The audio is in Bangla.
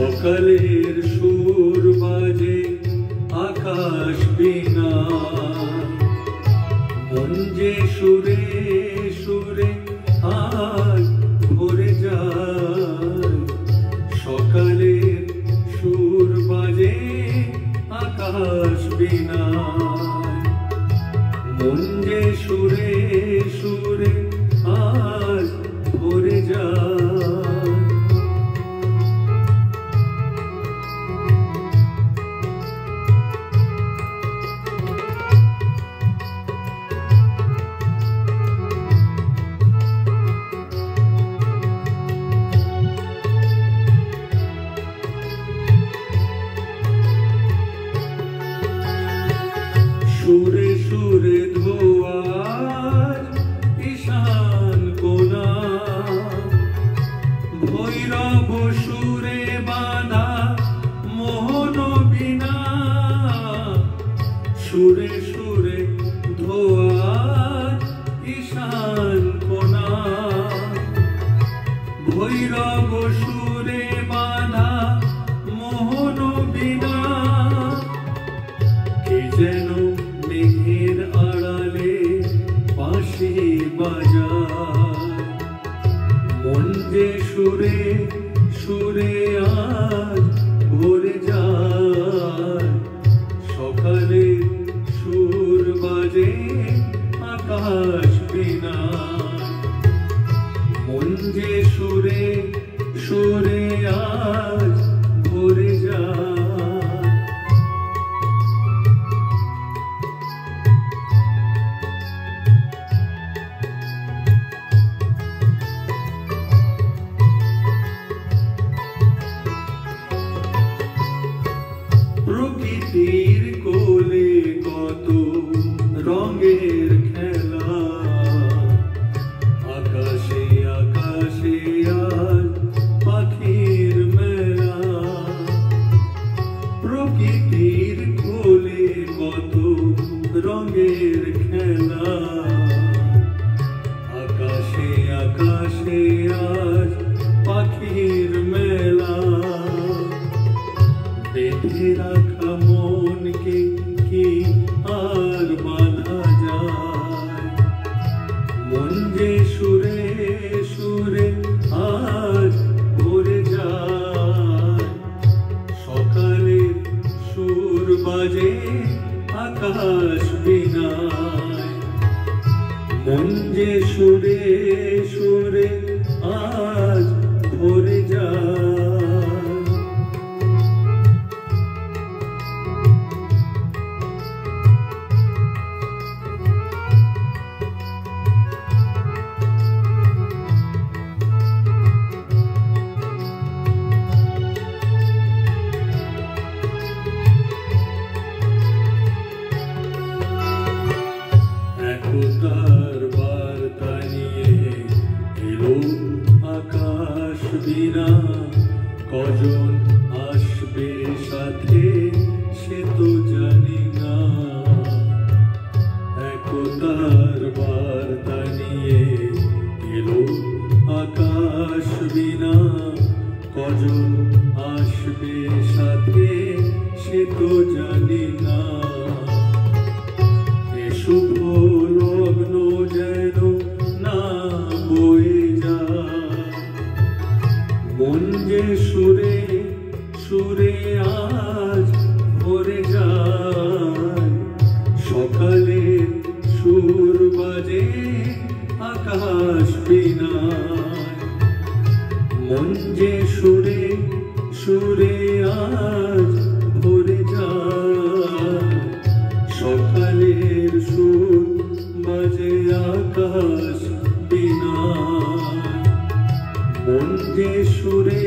সকালের সুর বাজে আকাশ বিনা, মন যে সুরে সুরে আজ ভরে যায়। সকালের সুর বাজে আকাশ বিনা, মন যে সুরে সুরে আজ ভরে যায়। সুরে সুরে ধোয়ার ঈশান কোনা, ভৈরব সুরে বাঁধা মোহন বীণা। সুরে সুরে ধোয়ার ঈশান কোনা, ভৈরব সুরে বাঁধা মোহন বীণা। কে যেন মেঘের আড়ালে বাঁশি বাজায়, মন যে সুরে সুরে আজ ভরে যায়। সকালে সুর বাজে আকাশ বিনা, মন যে সুরে সুরে আজ ভরে যায়। প্রকৃতির কোলে কত রঙের খেলা, আকাশে আকাশে আজ পাখির মেলা। প্রকৃতির কোলে কত রঙের খেলা, আকাশে আকাশে আজ পাখির মেলা। বেঁধে রাখা মনকে কি আর বাঁধা যায়, মন যে সুরে সুরে আজ ভরে যায়। সকালে সুর বাজে আকাশ বিনায়, মন যে সুরে সুরে আজ ভরে যায়। একতার বার্তা নিয়ে এলো আকাশ বিনা, কজন আসবে সাথে সে তো জানি না। একতার বার্তা নিয়ে এলো আকাশ বিনা, কজন আসবে সাথে সে তো জানি না। শুভ লগ্ন যেন না বয়ে যায়, মন যে সুরে সুরে আজ ভরে যায়। সকালে সুর বাজে আকাশ বিনায়, মন যে সুরে সুরে আজ ভরে যায়। সকালের সুর বাজে আকাশ বিনায়, মন যে সুরে